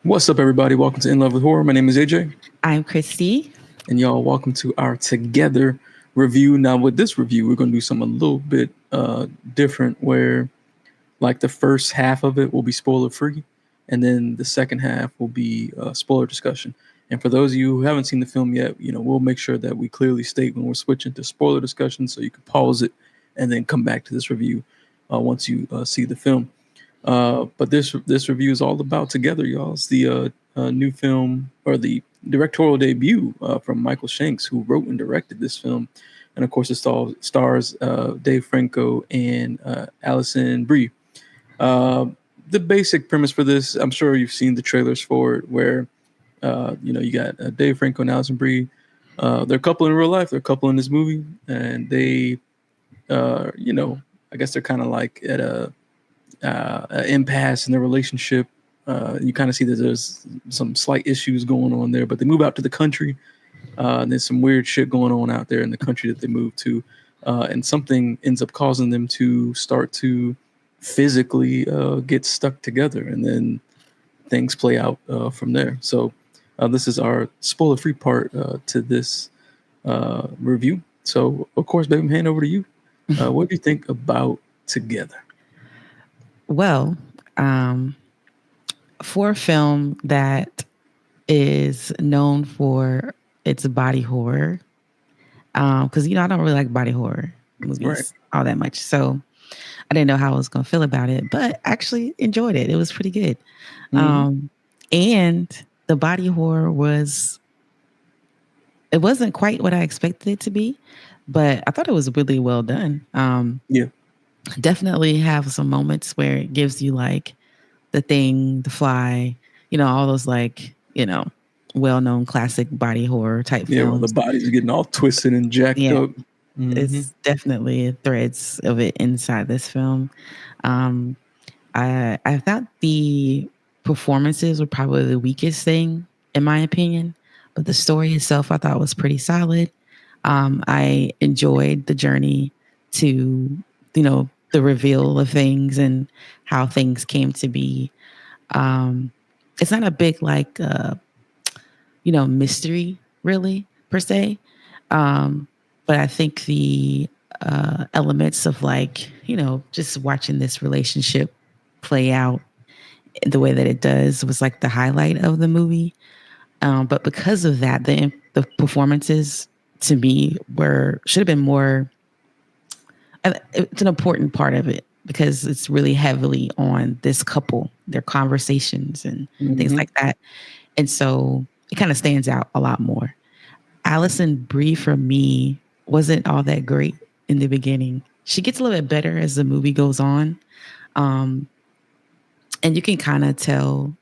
What's up, everybody? Welcome to In Love with Horror. My name is AJ, I'm Christy. and y'all, welcome to our Together review. Now, with this review, we're going to do something a little bit different, where like the first half of it will be spoiler free, and then the second half will be spoiler discussion. And for those of you who haven't seen the film yet, we'll make sure that we clearly state when we're switching to spoiler discussion, so you can pause it and then come back to this review once you see the film. But this review is all about Together, y'all. It's the new film, or the directorial debut from Michael Shanks, who wrote and directed this film, and of course it stars Dave Franco and Alison Brie. The basic premise for this, I'm sure you've seen the trailers for it, where you got Dave Franco and Alison Brie. They're a couple in real life. They're a couple in this movie, and they, I guess they're kind of like at a impasse in their relationship. You kind of see that there's some slight issues going on there, but they move out to the country. And there's some weird shit going on out there in the country that they move to, and something ends up causing them to start to physically get stuck together, and then things play out from there. So this is our spoiler-free part to this review. So, of course, baby, I'm hand over to you. What do you think about Together? Well, for a film that is known for its body horror, because I don't really like body horror movies all that much, so I didn't know how I was going to feel about it, but actually enjoyed it. It was pretty good. And the body horror it wasn't quite what I expected it to be, but I thought it was really well done. Yeah. Definitely have some moments where it gives you like The Thing, The Fly, all those well-known classic body horror type films. Yeah, well, the bodies are getting all twisted and jacked up. It's definitely threads of it inside this film. I thought the performances were probably the weakest thing, in my opinion, but the story itself I thought was pretty solid. I enjoyed the journey to, the reveal of things and how things came to be. It's not a big mystery really per se. But I think the elements of just watching this relationship play out the way that it does was like the highlight of the movie. But because of that, the performances to me should have been more. It's an important part of it because it's really heavily on this couple, their conversations and things like that. And so it kind of stands out a lot more. Alison Brie, for me, wasn't all that great in the beginning. She gets a little bit better as the movie goes on. And you can kind of tell,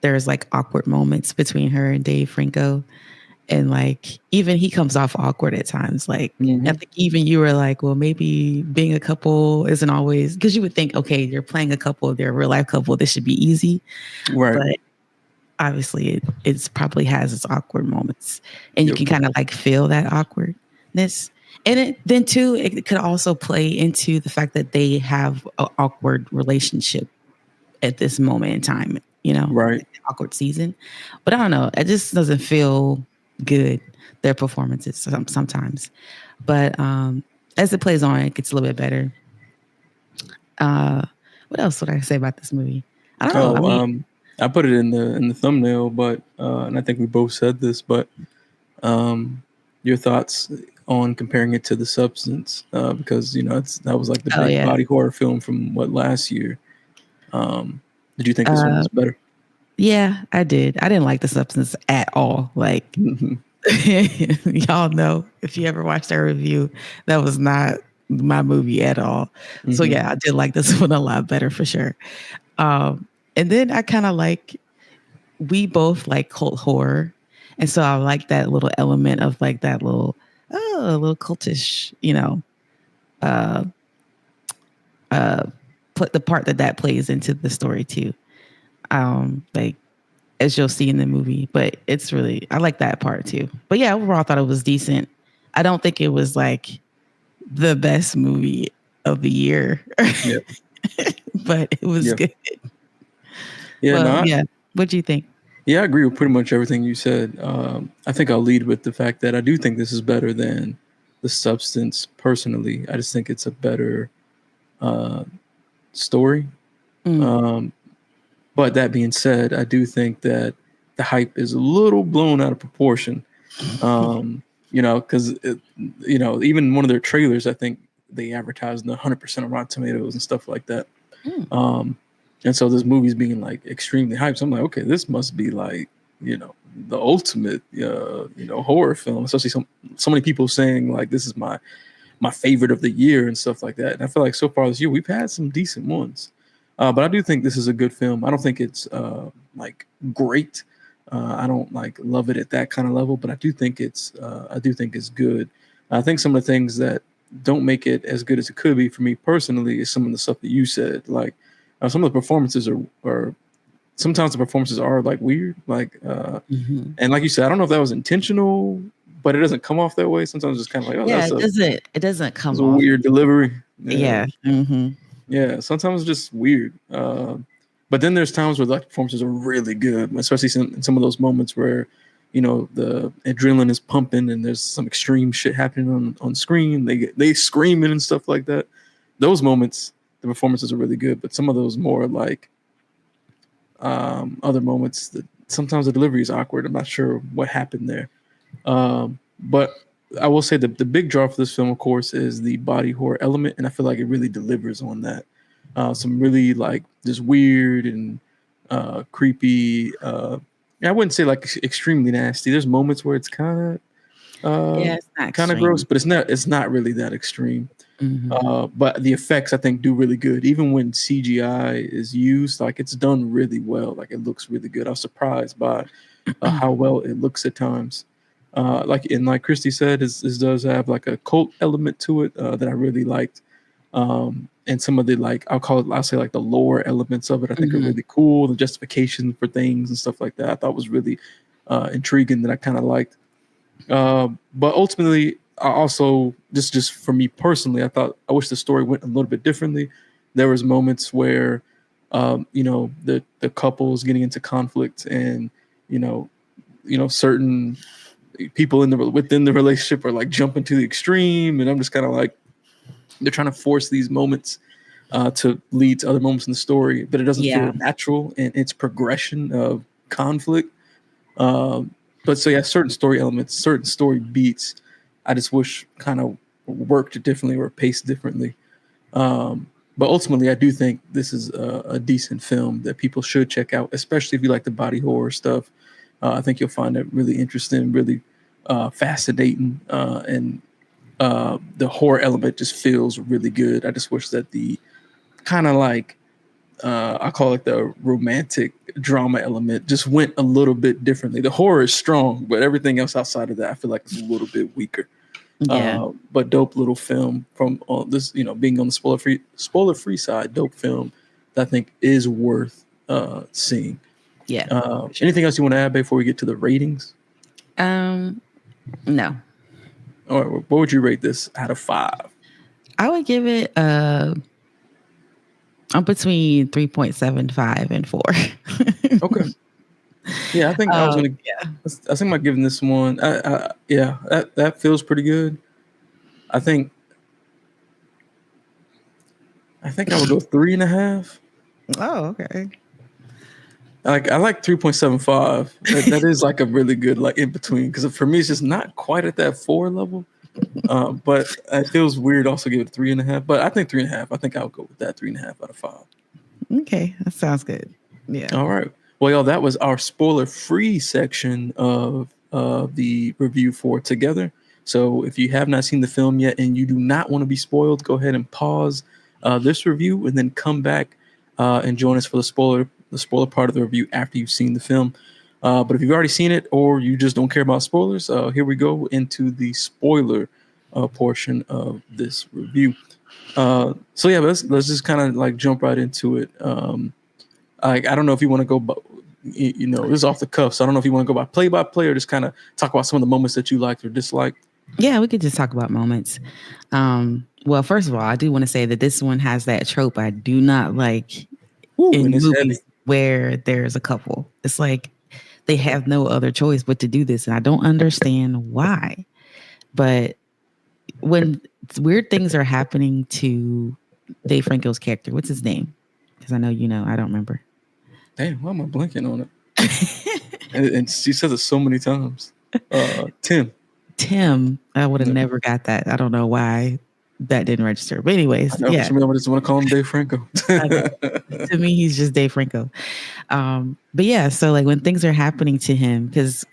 there's awkward moments between her and Dave Franco. And even he comes off awkward at times. I think even you were like, well, maybe being a couple isn't always, because you would think, okay, you're playing a couple, they're a real life couple, this should be easy. Right. But obviously it probably has its awkward moments, and you can kind of feel that awkwardness. And then too, it could also play into the fact that they have an awkward relationship at this moment in time, right? Awkward season. But I don't know, it just doesn't feel good, their performances sometimes. But as it plays on, it gets a little bit better. What else would I say about this movie? I don't know. I put it in the thumbnail, but and I think we both said this, but your thoughts on comparing it to The Substance, because that was like the big body horror film from last year. Did you think this one was better? Yeah, I did. I didn't like The Substance at all. Y'all know, if you ever watched our review, that was not my movie at all. So yeah, I did like this one a lot better for sure. And then I kind of we both like cult horror. And so I like that little element of that little cultish, put the part that plays into the story too. As you'll see in the movie, but I like that part too. But yeah, overall I thought it was decent. I don't think it was the best movie of the year, but it was good. Yeah, What do you think? Yeah, I agree with pretty much everything you said. I think I'll lead with the fact that I do think this is better than the substance. Personally, I just think it's a better uh, story. Mm. Um, but that being said, I do think that the hype is a little blown out of proportion. Because even one of their trailers, I think they advertised 100% of Rotten Tomatoes and stuff like that. Mm. Um, and so this movie's being like extremely hyped. So I'm like, okay, this must be like, the ultimate, horror film. Especially so many people saying like this is my favorite of the year and stuff like that. And I feel like so far this year we've had some decent ones. But I do think this is a good film. I don't think it's like great. I don't like love it at that kind of level, but I do think it's good. I think some of the things that don't make it as good as it could be for me personally is some of the stuff that you said. Like some of the performances are sometimes the performances are like weird. Like Hmm. and like you said, I don't know if that was intentional, but it doesn't come off that way. Sometimes it's kind of like, oh, Yeah, that's it a doesn't. It doesn't it's come a off. weird delivery. Yeah. Yeah. Hmm. Yeah, sometimes it's just weird. But then there's times where the performances are really good, especially in some of those moments where, the adrenaline is pumping and there's some extreme shit happening on screen. They screaming and stuff like that. Those moments, the performances are really good. But some of those more like other moments, that sometimes the delivery is awkward. I'm not sure what happened there. But I will say that the big draw for this film, of course, is the body horror element, and I feel like it really delivers on that. Some really like just weird and creepy. I wouldn't say like extremely nasty. There's moments where it's Yeah, it's not kind of gross, extreme. but it's not really that extreme. Hmm. But the effects I think do really good, even when CGI is used. Like it's done really well. Like it looks really good. I was surprised by how well it looks at times. Like Christy said, is does have like a cult element to it that I really liked. And some of the like I'll say like the lore elements of it I think are Hmm. really cool. The justification for things and stuff like that I thought was really intriguing that I kind of liked. But ultimately, I also just for me personally, I wish the story went a little bit differently. There was moments where, the couples getting into conflict, and you know, certain people within the relationship are like jumping to the extreme, and I'm just kind of like they're trying to force these moments to lead to other moments in the story, but it doesn't feel Yeah. natural in its progression of conflict. um, but so yeah, certain story elements, certain story beats, I just wish kind of worked differently or paced differently. But ultimately, I do think this is a decent film that people should check out, especially if you like the body horror stuff. I think you'll find it really interesting, really fascinating, and the horror element just feels really good. I just wish that the kind of like I call it the romantic drama element just went a little bit differently. The horror is strong, but everything else outside of that, I feel like it's a little bit weaker. Yeah. But dope little film from this, being on the spoiler free side, dope film that I think is worth seeing. Yeah. For sure. Anything else you want to add before we get to the ratings? Um, no. Or what would you rate this out of 5? I would give it I'm between 3.75 and 4. Okay. Yeah, I think I was gonna. Yeah. I think about giving this one. Yeah, that feels pretty good. I think. I think I would go 3.5. Oh, okay. I like 3.75. That is like a really good like in between because for me it's just not quite at that 4 level. But it feels weird also give it 3.5. But I think 3.5. I think I'll go with that 3.5 out of 5. Okay, that sounds good. Yeah. All right. Well, y'all, that was our spoiler-free section of the review for Together. So if you have not seen the film yet and you do not want to be spoiled, go ahead and pause this review and then come back and join us for the spoiler part of the review after you've seen the film. But if you've already seen it or you just don't care about spoilers, here we go into the spoiler portion of this review. So yeah, let's just kind of like jump right into it. I don't know if you want to go, this is off the cuff. So I don't know if you want to go by play or just kind of talk about some of the moments that you liked or disliked. Yeah, we could just talk about moments. Well, first of all, I do want to say that this one has that trope I do not like Ooh, and in it's movies. heavy. where there's a couple. It's like they have no other choice but to do this, and I don't understand why. But when weird things are happening to Dave Franco's character, what's his name? Because I know you know, I don't remember. Damn, why am I blanking on it? And she says it so many times. Tim. Tim, I would have Yeah. never got that. I don't know why that didn't register. But anyways, I know, yeah. for some reason I just want to call him Dave Franco. To me, he's just Dave Franco. But yeah, so like when things are happening to him, because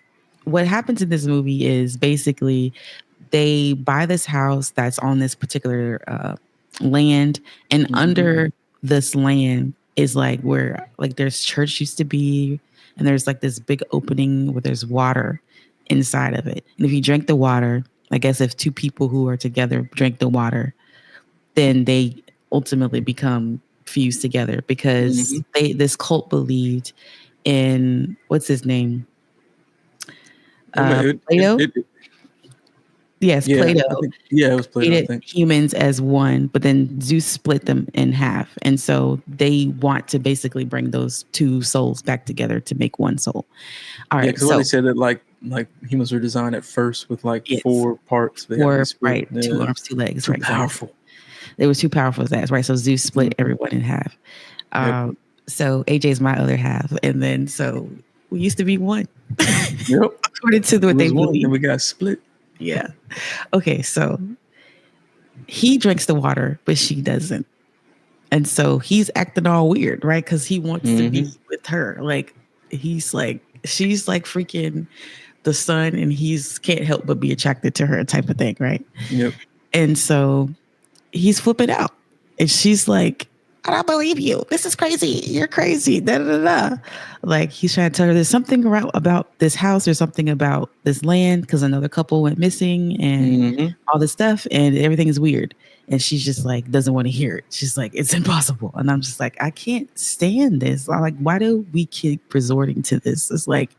what happens in this movie is basically they buy this house that's on this particular land, and under this land is like where like there's church used to be, and there's like this big opening where there's water inside of it. And if you drink the water, I guess if two people who are together drink the water, then they ultimately become fused together because this cult believed in what's his name? Plato. Yes, Yeah, Plato. I think, yeah, it was Plato, I think. Humans as one, but then Zeus split them in half. And so they want to basically bring those two souls back together to make one soul. All right. Yeah, because when they said that like humans were designed at first with like Yes. 4 parts. They Four, had split. right. Yeah. 2 arms, 2 legs. Too right. powerful. So they were too powerful for that, right? So Zeus split everyone in half. Yep. So AJ's my other half. And then so we used to be one. Yep. According to what they believe. And we got split. Yeah. Okay, so he drinks the water, but she doesn't. And so he's acting all weird, right? Because he wants to be with her. Like he's like, she's like freaking the sun, and he's can't help but be attracted to her, type of thing, right? Yep. And so he's flipping out, and she's like, I don't believe you. This is crazy. You're crazy. Da, da, da, da. Like he's trying to tell her there's something about this house or something about this land because another couple went missing and all this stuff, and everything is weird. And she's just like doesn't want to hear it. She's like, it's impossible. And I'm just like, I can't stand this. I'm like, why do we keep resorting to this? It's like,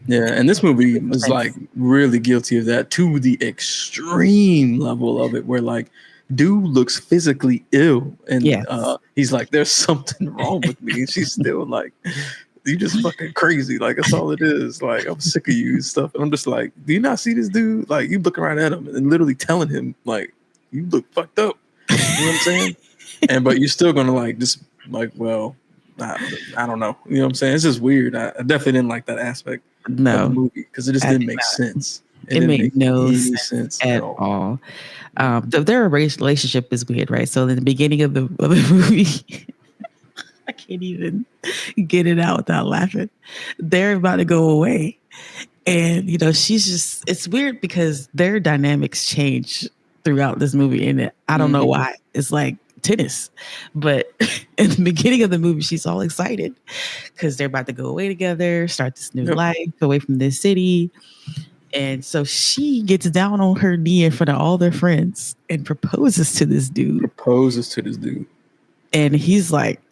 yeah, and this movie was like really guilty of that to the extreme level of it, where like dude looks physically ill, and he's like, there's something wrong with me, and she's still like, you just fucking crazy, like that's all it is, like I'm sick of you and stuff. And I'm just like, do you not see this dude? Like you looking right at him and literally telling him like, you look fucked up, you know what I'm saying? And but you're still gonna like just like, well, I don't know, you know what I'm saying? It's just weird. I definitely didn't like that aspect of the movie because it just didn't make sense. It made no sense at all. Their relationship is weird, right? So in the beginning of the movie, I can't even get it out without laughing. They're about to go away, and you know she's just. It's weird because their dynamics change throughout this movie, and I don't know why. It's like tennis, but in the beginning of the movie, she's all excited because they're about to go away together, start this new life away from this city. And so she gets down on her knee in front of all their friends and proposes to this dude. And he's like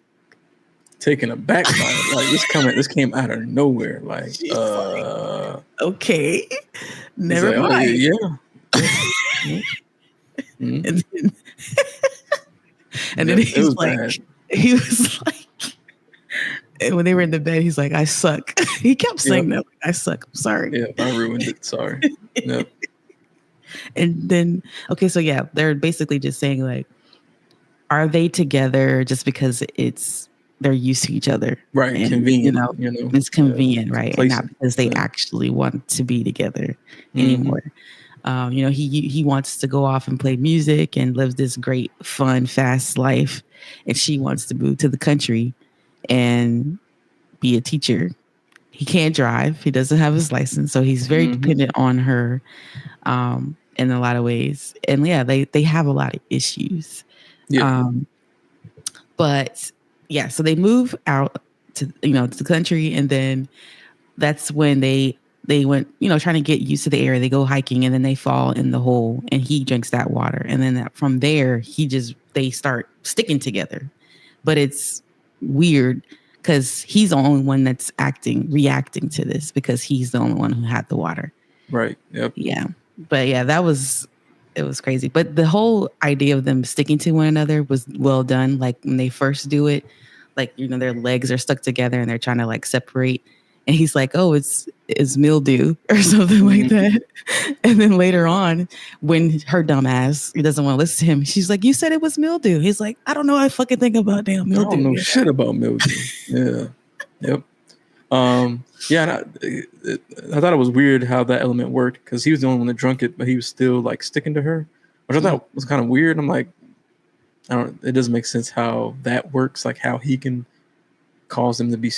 taken aback by it. Like this came out of nowhere. Like, okay. Never mind. And then he's like, bad. He was like, and when they were in the bed, he's like, I suck. He kept saying that. I suck. I'm sorry. Yeah, I ruined it. Sorry. Yep. And then, okay, so yeah, they're basically just saying like, are they together just because they're used to each other? Right. And, convenient. It's convenient, right? And not because they actually want to be together anymore. He wants to go off and play music and live this great, fun, fast life. And she wants to move to the country and be a teacher. He can't drive. He doesn't have his license. So he's very dependent on her in a lot of ways. And yeah, they have a lot of issues. Yeah. But yeah, so they move out to the country, and then that's when they went, trying to get used to the area. They go hiking, and then they fall in the hole, and he drinks that water. And then from there, they start sticking together. But it's weird because he's the only one that's reacting to this because he's the only one who had the water. Right. Yep. Yeah. But yeah, it was crazy. But the whole idea of them sticking to one another was well done. Like when they first do it, like their legs are stuck together and they're trying to like separate. And he's like, "Oh, it's mildew or something like Mhm. that." And then later on, when her dumb ass he doesn't want to listen to him, she's like, "You said it was mildew." He's like, "I don't know. I fucking think about damn I don't mildew." know You know? shit about mildew. Yeah. Yep. Yeah, and I thought it was weird how that element worked because he was the only one that drunk it, but he was still like sticking to her, which I thought was kind of weird. I'm like, I don't. It doesn't make sense how that works. Like how he can cause them to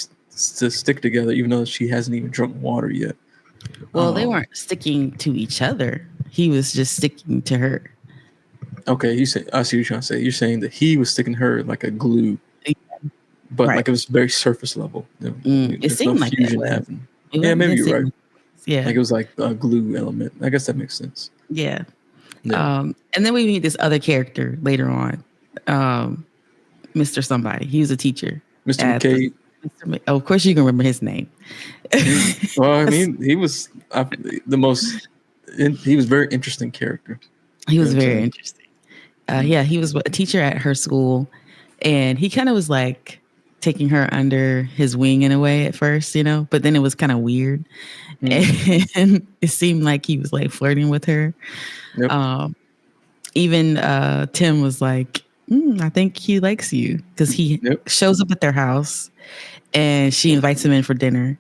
to stick together, even though she hasn't even drunk water yet. Well, they weren't sticking to each other. He was just sticking to her. Okay, you say I see what you're trying to say. You're saying that he was sticking her like a glue, but Right. like it was very surface level. It There's no seemed like that fusion way. happening. Yeah, It maybe didn't you're seem right. like yeah. Like it was like a glue element. I guess that makes sense. Yeah. Yeah. And then we meet this other character later on, Mr. Somebody. He was a teacher Mr. at McCabe. Oh, of course, you can remember his name. Well, I mean, he was the most. He was a very interesting character. He You know was what I'm very saying? interesting. Yeah, he was a teacher at her school, and he kind of was like taking her under his wing in a way at first, but then it was kind of weird, and it seemed like he was like flirting with her. Yep. Even Tim was like, I think he likes you, because he Yep. shows up at their house and she invites him in for dinner.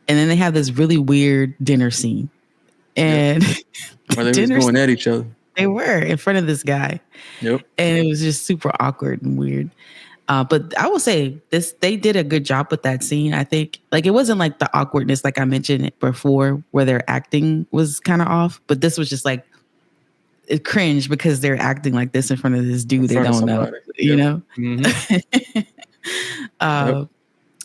And then they have this really weird dinner scene. And Where they was going at each other. They were in front of this guy. Yep. And it was just super awkward and weird. But I will say they did a good job with that scene. I think like it wasn't like the awkwardness like I mentioned before where their acting was kind of off, but this was just like it cringe because they're acting like this in front of this dude they don't know, you know? Mm-hmm. Yep.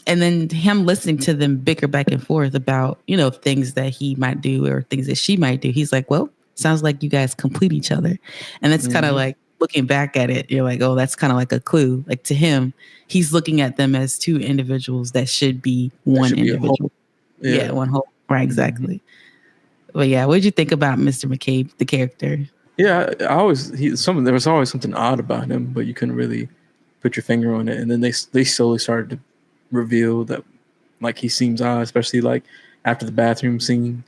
And then him listening to them bicker back and forth about, things that he might do or things that she might do. He's like, well, sounds like you guys complete each other. And that's kind of like looking back at it. You're like, oh, that's kind of like a clue. Like to him, he's looking at them as two individuals that should be one individual. Yeah, one whole. Right, exactly. But yeah, what did you think about Mr. McCabe, the character? Yeah, there was always something odd about him, but you couldn't really put your finger on it. And then they slowly started to reveal that like he seems odd, especially like after the bathroom scene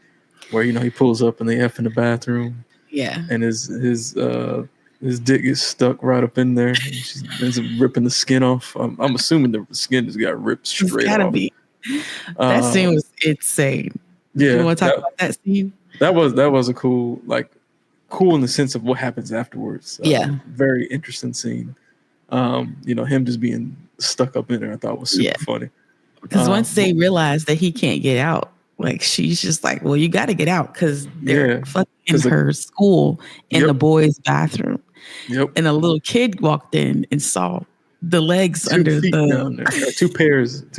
where he pulls up and they F in the bathroom. Yeah. And his dick gets stuck right up in there. And she ends up ripping the skin off. I'm assuming the skin just got ripped straight it's gotta off. Be. That scene was insane. Yeah, you want to talk about that scene? That was a cool in the sense of what happens afterwards. Very interesting scene. Him just being stuck up in there, I thought was super funny. Because once they realize that he can't get out, like she's just like, well, you got to get out because they're fucking in her school in the boys' bathroom. Yep. And a little kid walked in and saw the legs under the down there. Two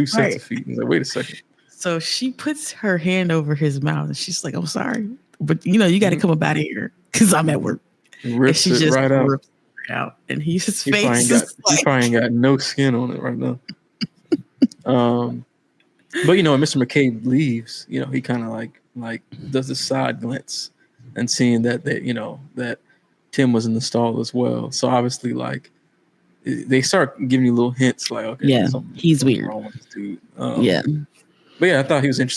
sets of feet. Like, wait a second. So she puts her hand over his mouth and she's like, I'm sorry, but you got to come up out of here because I'm at work. Rips and she just right rips it out. And he's his he face. He probably ain't got no skin on it right now. But when Mr. McCabe leaves, he kind of like does a side glance and seeing that that Tim was in the stall as well. So obviously they start giving you little hints like, okay, he's weird. Wrong with this dude. But yeah, I thought he was an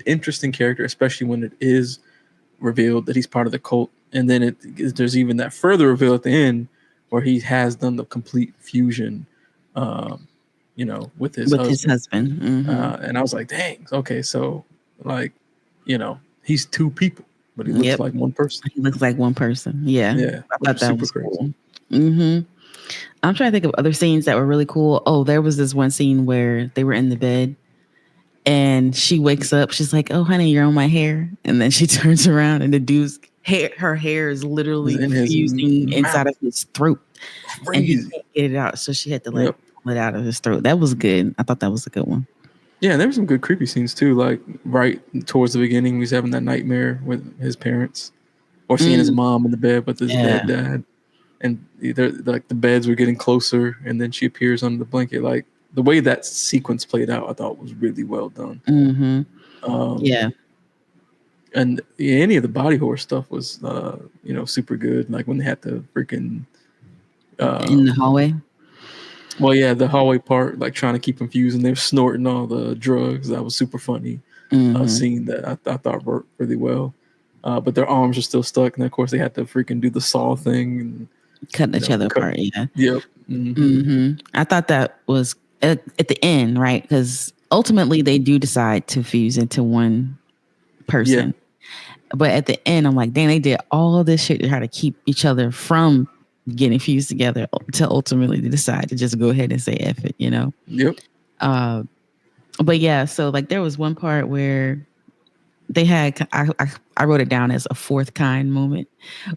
interesting character, especially when it is revealed that he's part of the cult, and then there's even that further reveal at the end where he has done the complete fusion, with his husband. Mm-hmm. And I was like, dang, okay, so he's two people, but he looks like one person. He looks like one person. Yeah, I thought that was crazy. Cool. Mm-hmm. I'm trying to think of other scenes that were really cool. Oh, there was this one scene where they were in the bed. And she wakes up. She's like, "Oh, honey, you're on my hair." And then she turns around, and the dude's hair, her hair is literally fusing inside of his throat, and he can't get it out. So she had to pull it out of his throat. That was good. I thought that was a good one. Yeah, there were some good creepy scenes too. Like right towards the beginning, he's having that nightmare with his parents, or seeing his mom in the bed with his dead dad, and the beds were getting closer, and then she appears under the blanket, like. The way that sequence played out, I thought was really well done. Mm-hmm. And any of the body horror stuff was, super good. Like when they had the freaking in the hallway. Well, yeah, the hallway part, like trying to keep confused, and they're snorting all the drugs. That was super funny. Hmm. Scene that I thought worked really well. But their arms are still stuck, and of course they had to freaking do the saw thing, and Cutting each other cut. apart. Yeah. Yep. Hmm. I thought that was at the end, right? Because ultimately they do decide to fuse into one Yeah. person. But at the end, I'm like, dang, they did all this shit to try to keep each other from getting fused together to ultimately decide to just go ahead and say F it, you know? Yep. Uh, but yeah, so like there was one part where they had I wrote it down as a fourth kind moment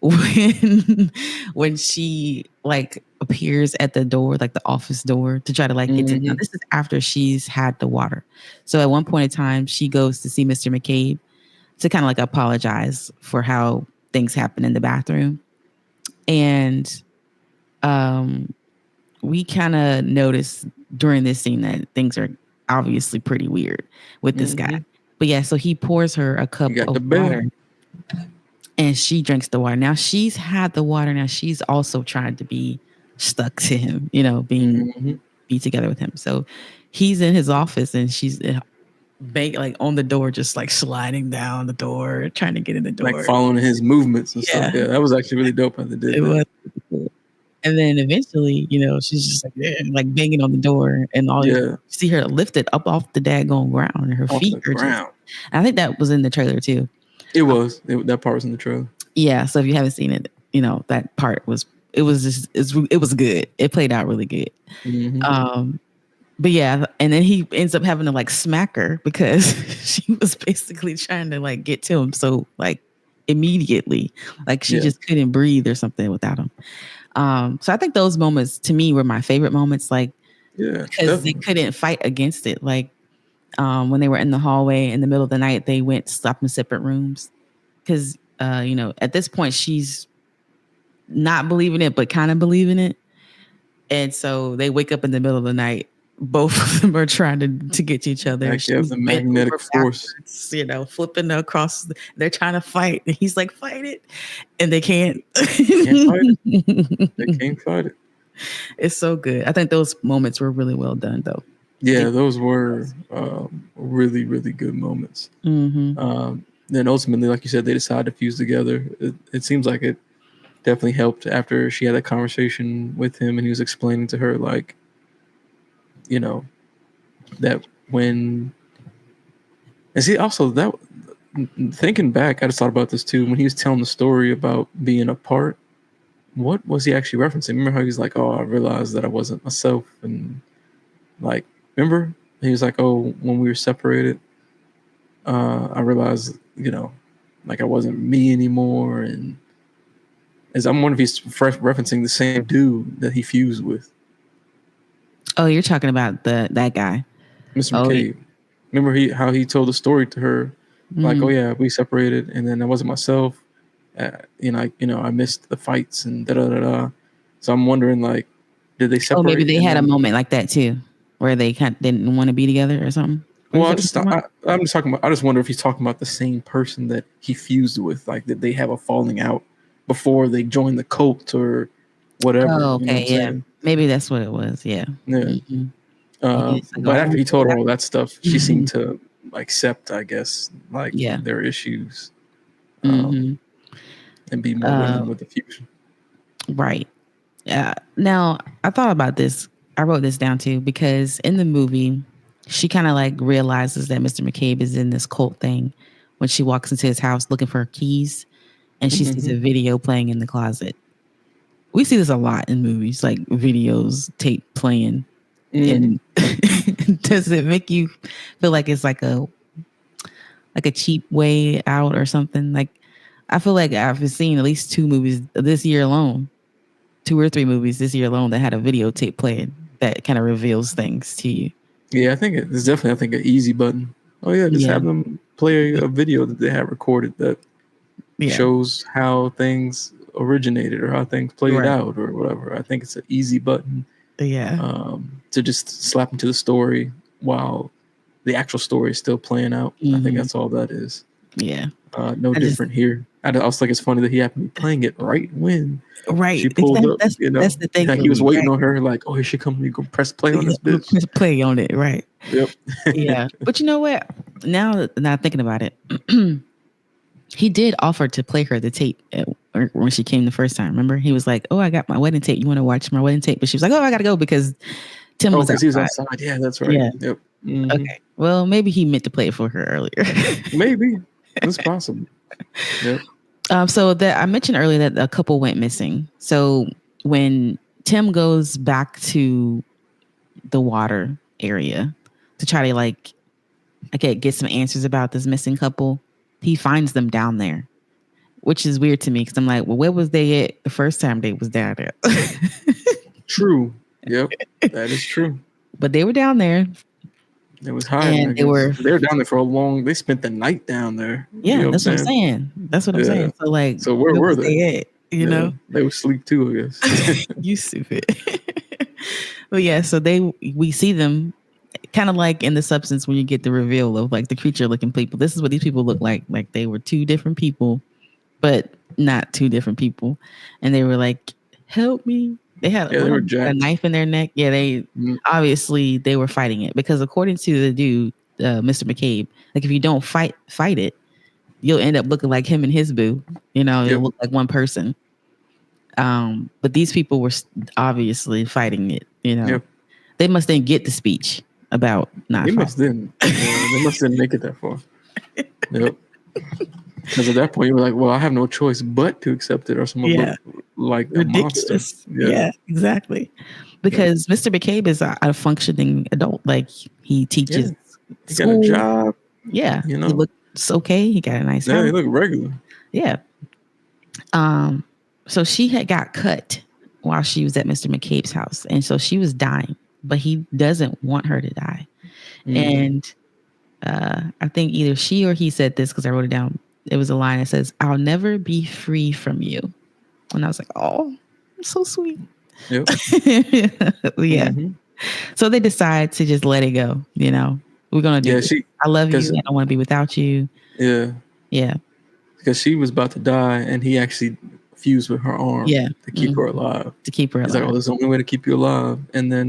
when when she like appears at the door, like the office door, to try to like get to. Now Hmm. this is after she's had the water. So at one point in time, she goes to see Mr. McCabe to kind of like apologize for how things happen in the bathroom, and um, we kind of notice during this scene that things are obviously pretty weird with this guy. Hmm. But yeah, so he pours her a You cup got the of water bell. and she drinks the water. Now she's had the water. Now she's also trying to be stuck to him, you know, Hmm. be together with him. So he's in his office and she's like on the door, just like sliding down the door, trying to get in the Like door. following his movements and stuff. Yeah, Yeah, that was actually really dope how they did it that. was really cool. And then eventually, you know, she's just like, like banging on the door, and all you Yeah, see her lifted up off the daggone ground, and her off feet the are just. ground. I think that was in the trailer too. It was. That part was in the trailer. Yeah, so if you haven't seen it, you know that part was it was just it was good. It played out really good. Hmm. Um, but yeah, and then he ends up having to like smack her because she was basically trying to like get to him. So like immediately, like she Yeah. just couldn't breathe or something without him. So I think those moments to me were my favorite moments, like Yeah, because they definitely. couldn't fight against it. Like when they were in the hallway in the middle of the night, they went slept in separate rooms because you know at this point she's not believing it, but kind of believing it. And so they wake up in the middle of the night. Both of them are trying to get to each other. Like, yeah, She's the bent magnetic over force. backwards, you know, flipping across. They're trying to fight. And he's like, fight it. And they can't. They can't fight it. They can't fight it. It's so good. I think those moments were really well done, though. Yeah, those were really, really good moments. Mm-hmm. Then ultimately, like you said, they decided to fuse together. It seems like it definitely helped after she had that conversation with him and he was explaining to her, like, you know, that when. And see, also, that thinking back, I just thought about this too. When he was telling the story about being apart, what was he actually referencing? Remember how he was like, "Oh, I realized that I wasn't myself," and like, remember he was like, "Oh, when we were separated, I realized, like I wasn't me anymore." And as I'm wondering if he's referencing the same dude that he fused with, Oh, you're talking about that guy. Mr. Oh, McCabe. Remember how he told the story to her, like, "Oh mm. yeah, we separated, and then I wasn't myself." I missed the fights and da da da da. So I'm wondering, like, did they Oh, maybe separate they and had a then? moment like that too, where they kind of didn't want to be together or something. Or is Well, that what you're talking about? I'm just talking about. I just wonder if he's talking about the same person that he fused with. Like, did they have a falling out before they joined the cult or whatever? Oh, You know what okay, I'm yeah. saying? Maybe that's what it was. Yeah. Yeah. Hmm. Maybe it's like But after all he told her all that stuff, she seemed Mhm. to accept, I guess, like Yeah. their issues, um, Hmm. and be more Uh, willing with the fusion. right. Now I thought about this. I wrote this down too because in the movie, she kind of like realizes that Mr. McCabe is in this cult thing when she walks into his house looking for her keys, and she sees Hmm. a video playing in the closet. We see this a lot in movies, like videos, tape playing. Hmm. And does it make you feel like it's like a cheap way out or something? Like I feel like I've seen at least two movies this year alone, two or three movies this year alone that had a videotape playing that kind of reveals things to you. Yeah, I think it's definitely, I think, an easy button. Oh yeah, just Yeah. have them play a video that they have recorded that Yeah. shows how things originated or how things played Right. out or whatever. I think it's an easy button, Yeah. to just slap into the story while the actual story is still playing out. I think Hmm. that's all that is. Yeah. No I just different here. I also think it's funny that he happened to be playing it right when she Right. pulled up. That's the thing Like for he was me, waiting right? on her. Like, oh, here she comes. You go press play on Yeah, this bitch. press play on it, right? Yep. Yeah, but you know what? Now thinking about it, he did offer to play her the tape when she came the first time. Remember, he was like, "Oh, I got my wedding tape. You want to watch my wedding tape?" But she was like, "Oh, I got to go because Tim Oh, was because he was outside." outside. Yeah, that's right. Yeah. Yep. Hmm. Okay. Well, maybe he meant to play it for her earlier. Maybe it's possible. Yep. So that I mentioned earlier that a couple went missing. So when Tim goes back to the water area to try to get some answers about this missing couple, he finds them down there, which is weird to me because I'm like, well, where was they at the first time they was down there? True. Yep. That is true. But they were down there. It was hiding, I And they guess. were, They were down there for a long. They spent the night down there. You yeah, know what I'm that's what I'm saying? saying. That's what I'm Yeah. saying. So like, So where where were was they? they at? You Yeah, know, they would sleep too, I guess. you stupid. But yeah, so we see them kind of like in the substance when you get the reveal of like the creature looking people. This is what these people look like. Like they were two different people, but not two different people. And they were like, "Help me." They had Yeah, one they of were them had a jacked. knife in their neck. Yeah, they Mm, obviously they were fighting it because according to the dude, Mr. McCabe, like if you don't fight it, you'll end up looking like him and his boo. You know, yep. you'll look like one person. But these people were obviously fighting it. You know, Yep. they must then get the speech about not They fighting. must didn't. Yeah, they must didn't make it that far. Yep. Because at that point you were like, well, I have no choice but to accept it, or someone Yeah, look like a monster. ridiculous. Yeah. Yeah, exactly. Yep. Because Mr. McCabe is a functioning adult. Like he Yeah. teaches He got a school. job. Yeah, You he know. looks okay. He got a nice Yeah, house. he looked regular. Yeah. So she had got cut while she was at Mr. McCabe's house, and so she was dying, but he doesn't want her to die. Mm-hmm. And I think either she or he said this because I wrote it down. It was a line that says, "I'll never be free from you," and I was like, "Oh, so sweet." Yep. Yeah. Mm-hmm. So they decide to just let it go. You know, we're gonna do Yeah, this. I love you. because I don't want to be without you. yeah, Yeah. because she was about to die, and he actually fused with her arm Yeah. to keep her alive. To keep her He's like, alive. "Oh, this is the only way to keep you alive." And then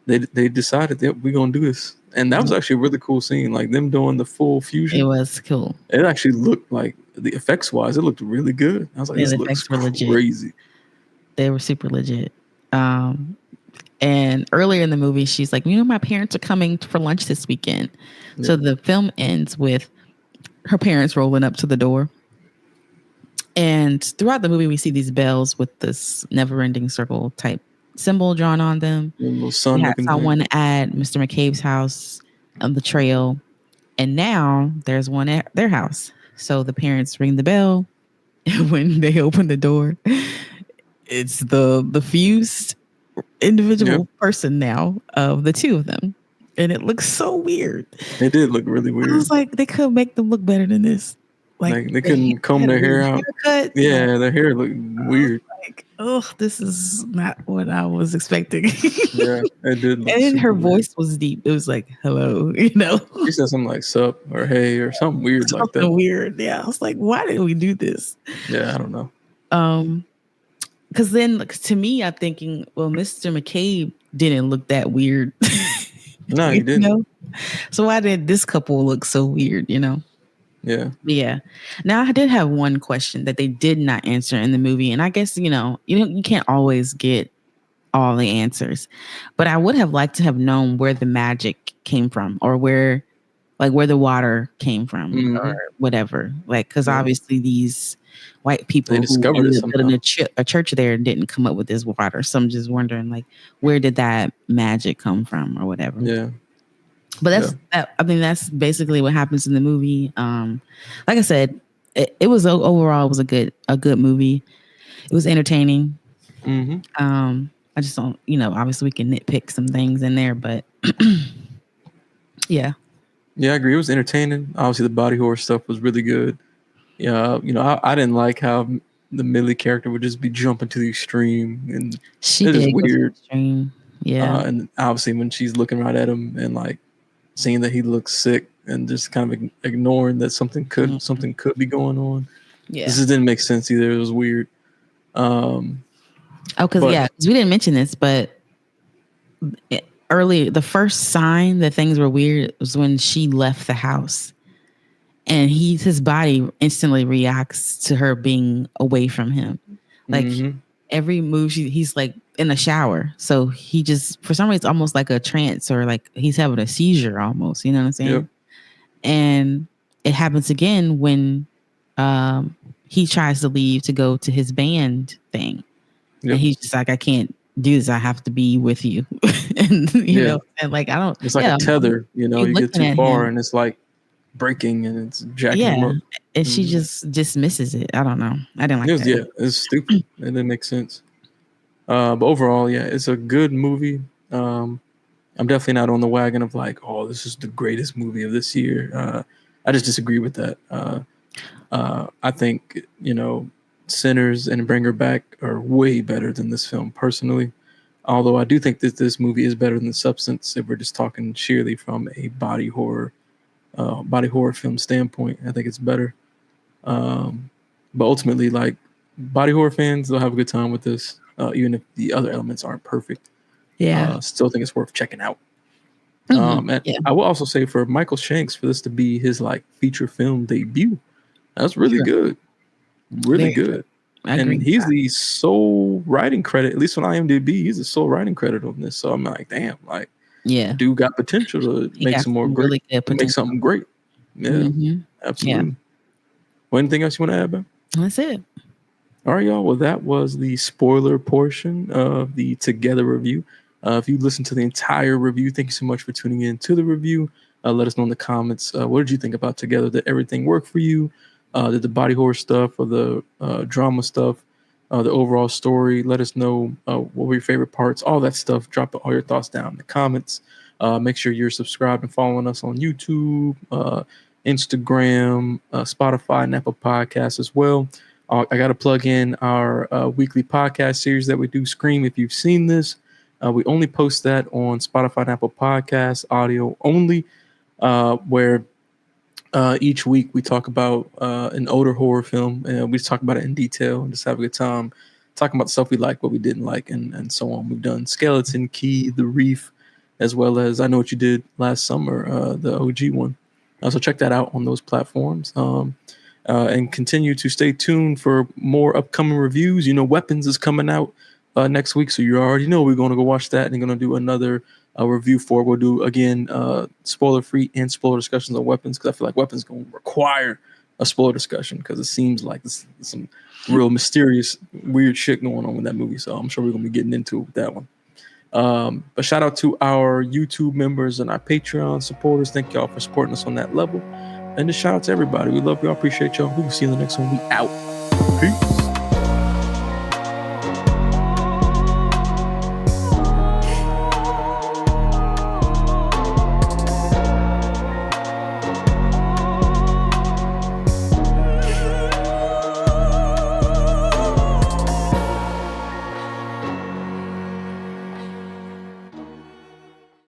they decided that we're gonna do this, and that was actually a really cool scene. Like them doing the full It fusion. was cool. It actually looked like the effects wise, it looked really good. I was like, Yeah, this the looks effects were legit. crazy. They were super legit. And earlier in the movie, she's like, my parents are coming for lunch this weekend. Yeah. So the film ends with her parents rolling up to the door. And throughout the movie, we see these bells with this never-ending circle type symbol drawn on them. A little sun we had looking someone thing. at Mr. McCabe's house on the trail. And now there's one at their house. So the parents ring the bell. And when they open the door, it's the fused individual person now of the two of them. And it looks so weird. It did look really weird. I was like, they could make them look better than this. Like they couldn't comb their hair out. Haircut. Yeah, their hair looked weird. Like, oh, this is not what I was expecting. Yeah, it did look and then her weird. voice was deep. It was like, hello, you know. She said something like sup or hey or something weird like that. Weird. Yeah. I was like, why did we do this? Yeah, I don't know. Because then to me, I'm thinking, well, Mr. McCabe didn't look that weird. No, he didn't. Know? So why did this couple look so weird, you know? Yeah. Yeah. Now I did have one question that they did not answer in the movie. And I guess, you can't always get all the answers. But I would have liked to have known where the magic came from or where the water came from or whatever. Like, because obviously these white people who ended up building a church there didn't come up with this water. So I'm just wondering, like, where did that magic come from or whatever? Yeah. But that's basically what happens in the movie. Like I said, it was overall it was a good movie. It was entertaining. Mm-hmm. I just don't, obviously we can nitpick some things in there, but yeah. Yeah, I agree. It was entertaining. Obviously, the body horror stuff was really good. Yeah, I didn't like how the Millie character would just be jumping to the extreme, and it is weird. Yeah, and obviously when she's looking right at him and like seeing that he looks sick and just kind of ignoring that something could be going on. Yeah. This just didn't make sense either. It was weird. Um, Oh, because but 'cause we didn't mention this, but early the first sign that things were weird was when she left the house, and his body instantly reacts to her being away from him. Like every move, he's like in the shower, so he just for some reason it's almost like a trance or like he's having a seizure almost. You know what I'm saying? Yep. And it happens again when he tries to leave to go to his band thing. Yep. And he's just like, I can't do this. I have to be with you. And, you know, and like, I don't, It's like a tether, you know, you get looking too at far him. and it's like breaking and it's jacking him up. And she just dismisses it. I don't know. I didn't like It was, that. yeah, it's stupid. It didn't make sense. But overall, yeah, it's a good movie. I'm definitely not on the wagon of like, oh, this is the greatest movie of this year. I just disagree with that. I think, you know, Sinners and Bring Her Back are way better than this film personally. Although I do think that this movie is better than Substance if we're just talking sheerly from a body horror film standpoint. I think it's better. But ultimately, like body horror fans, they'll have a good time with this, even if the other elements aren't perfect. Yeah. Still think it's worth checking out. And Yeah. I will also say for Michael Shanks, for this to be his like feature film debut, that's really good. Really Very good. I agree And with he's that. the sole writing credit, at least on IMDb, he's the sole writing credit on this. So I'm like, damn, like Yeah. dude got potential to He make got some more some great, really good to make something great. Yeah, absolutely. Well, anything else you want to add, Ben? That's it. All right, y'all. Well, that was the spoiler portion of the Together review. If you listened to the entire review, thank you so much for tuning in to the review. Let us know in the comments, what did you think about Together? Did everything work for you? Did the body horror stuff or the drama stuff, the overall story? Let us know what were your favorite parts, all that stuff. Drop all your thoughts down in the comments. Make sure you're subscribed and following us on YouTube, Instagram, Spotify, and Apple Podcasts as well. I got to plug in our weekly podcast series that we do, Scream. If you've seen this, we only post that on Spotify and Apple Podcasts, audio only, where each week we talk about an older horror film, and we just talk about it in detail and just have a good time talking about the stuff we like, what we didn't like, and so on. We've done Skeleton Key, The Reef, as well as I Know What You Did last summer, the OG one. So check that out on those platforms. And continue to stay tuned for more upcoming reviews. You know, Weapons is coming out next week, so you already know we're going to go watch that and going to do another review for it. We'll do, again, spoiler-free and spoiler discussions on Weapons, because I feel like Weapons is going to require a spoiler discussion, because it seems like there's some real mysterious, weird shit going on with that movie, so I'm sure we're going to be getting into it with that one. But shout out to our YouTube members and our Patreon supporters. Thank y'all for supporting us on that level. And just shout out to everybody. We love y'all. Appreciate y'all. We will see you in the next one. We out. Peace.